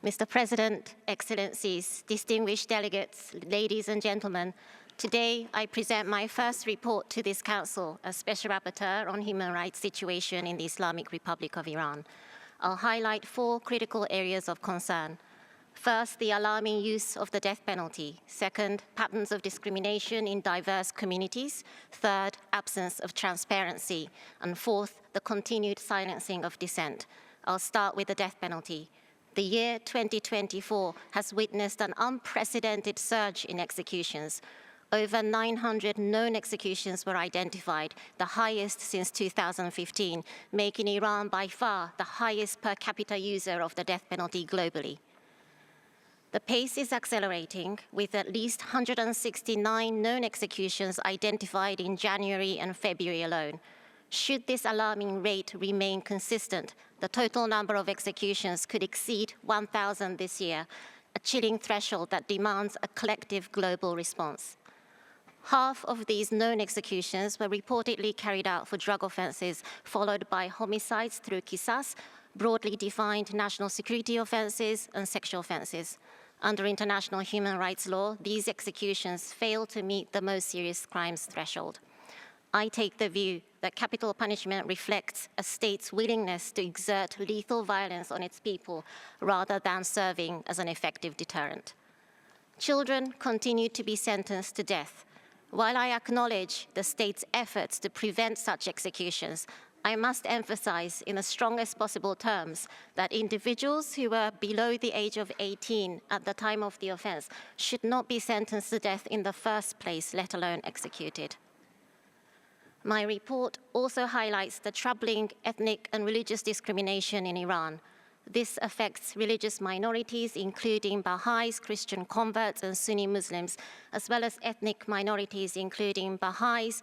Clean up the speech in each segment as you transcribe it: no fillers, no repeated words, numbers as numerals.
Mr. President, Excellencies, distinguished delegates, ladies and gentlemen, today I present my first report to this Council as Special Rapporteur on Human Rights Situation in the Islamic Republic of Iran. I'll highlight 4 critical areas of concern. First, the alarming use of the death penalty. Second, patterns of discrimination in diverse communities. Third, absence of transparency. And fourth, the continued silencing of dissent. I'll start with the death penalty. The year 2024 has witnessed an unprecedented surge in executions. Over 900 known executions were identified, the highest since 2015, making Iran by far the highest per capita user of the death penalty globally. The pace is accelerating, with at least 169 known executions identified in January and February alone. Should this alarming rate remain consistent, the total number of executions could exceed 1,000 this year, a chilling threshold that demands a collective global response. Half of these known executions were reportedly carried out for drug offenses, followed by homicides through qisas, broadly defined national security offenses, and sexual offenses. Under international human rights law, these executions fail to meet the most serious crimes threshold. I take the view that capital punishment reflects a state's willingness to exert lethal violence on its people rather than serving as an effective deterrent. Children continue to be sentenced to death. While I acknowledge the state's efforts to prevent such executions, I must emphasize in the strongest possible terms that individuals who were below the age of 18 at the time of the offense should not be sentenced to death in the first place, let alone executed. My report also highlights the troubling ethnic and religious discrimination in Iran. This affects religious minorities, including Baha'is, Christian converts, and Sunni Muslims, as well as ethnic minorities, including as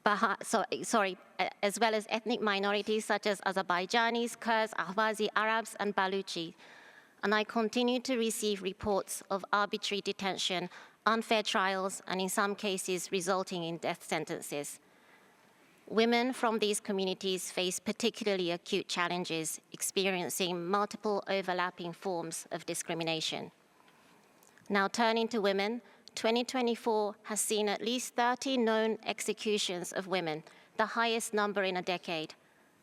well as ethnic minorities such as Azerbaijanis, Kurds, Ahwazi Arabs, and Baluchi. And I continue to receive reports of arbitrary detention, unfair trials, and in some cases resulting in death sentences. Women from these communities face particularly acute challenges, experiencing multiple overlapping forms of discrimination. Now turning to women, 2024 has seen at least 30 known executions of women, the highest number in a decade.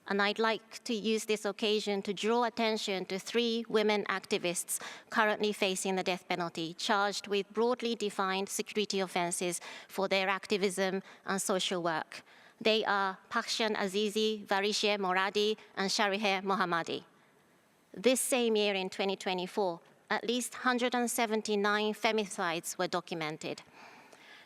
And I'd like to use this occasion to draw attention to 3 women activists currently facing the death penalty, charged with broadly defined security offenses for their activism and social work. They are Pakshan Azizi, Varisheh Moradi, and Shariheh Mohammadi. This same year in 2024, at least 179 femicides were documented.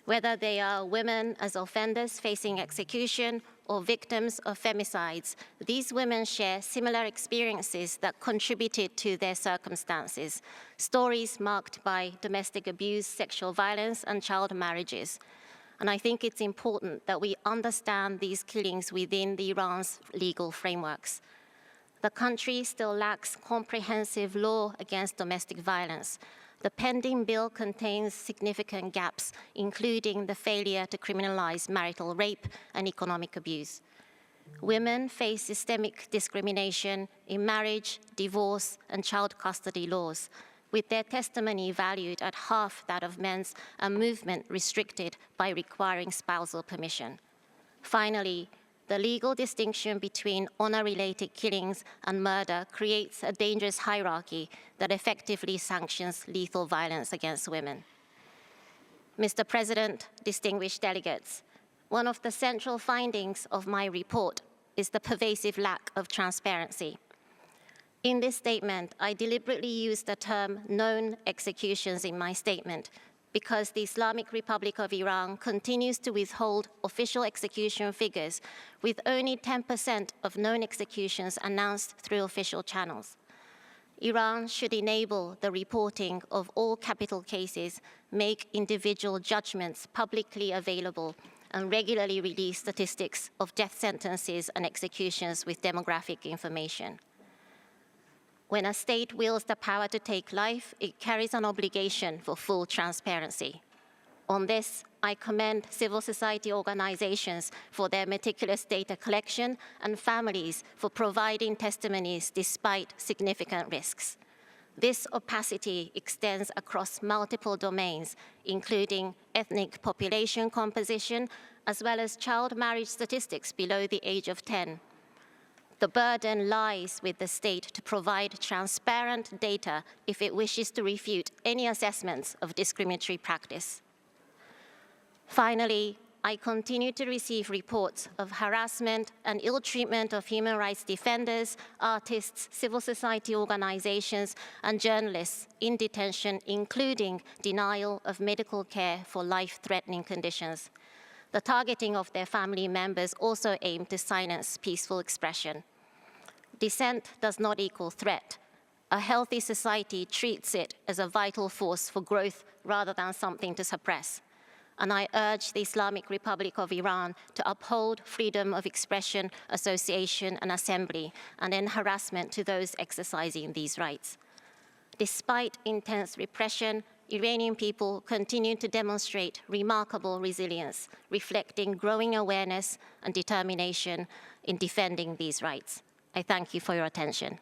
Whether they are women as offenders facing execution or victims of femicides, these women share similar experiences that contributed to their circumstances, stories marked by domestic abuse, sexual violence, and child marriages. And I think it's important that we understand these killings within Iran's legal frameworks. The country still lacks comprehensive law against domestic violence. The pending bill contains significant gaps, including the failure to criminalize marital rape and economic abuse. Women face systemic discrimination in marriage, divorce, and child custody laws, with their testimony valued at half that of men's and movement restricted by requiring spousal permission. Finally, the legal distinction between honor-related killings and murder creates a dangerous hierarchy that effectively sanctions lethal violence against women. Mr. President, distinguished delegates, one of the central findings of my report is the pervasive lack of transparency. In this statement, I deliberately used the term known executions in my statement because the Islamic Republic of Iran continues to withhold official execution figures, with only 10% of known executions announced through official channels. Iran should enable the reporting of all capital cases, make individual judgments publicly available, and regularly release statistics of death sentences and executions with demographic information. When a state wields the power to take life, it carries an obligation for full transparency. On this, I commend civil society organizations for their meticulous data collection and families for providing testimonies despite significant risks. This opacity extends across multiple domains, including ethnic population composition, as well as child marriage statistics below the age of 10. The burden lies with the state to provide transparent data if it wishes to refute any assessments of discriminatory practice. Finally, I continue to receive reports of harassment and ill treatment of human rights defenders, artists, civil society organizations, and journalists in detention, including denial of medical care for life-threatening conditions. The targeting of their family members also aim to silence peaceful expression. Dissent does not equal threat. A healthy society treats it as a vital force for growth rather than something to suppress. And I urge the Islamic Republic of Iran to uphold freedom of expression, association, and assembly, and end harassment to those exercising these rights. Despite intense repression, Iranian people continue to demonstrate remarkable resilience, reflecting growing awareness and determination in defending these rights. I thank you for your attention.